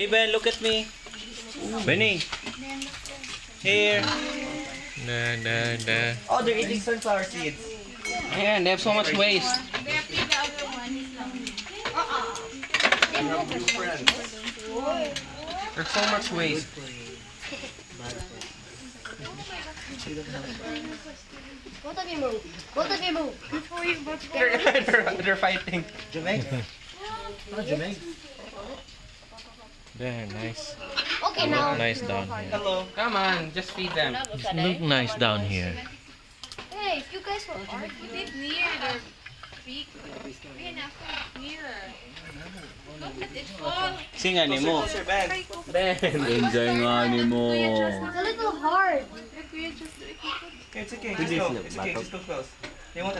Hey Ben, look at me. Benny. Here. Oh, they're eating sunflower seeds. Ayan, they have so much waste. There's so much waste. Both of you move. Both of you move. Before you They're fighting. Jamaica. Oh, Jamaica. They're nice. Okay, now. Nice down here. Hello. Come on, just feed them. Look nice down here. Hey, if you guys were arguing. Sit near their beak. Be nearer. Don't let it fall. Sing nga ni mo. Sir Ben. Ben. Enjoy nga ni mo. It's a little hard. Kuya, just do it. Okay, it's okay. Just go. It's okay. Just go close. They want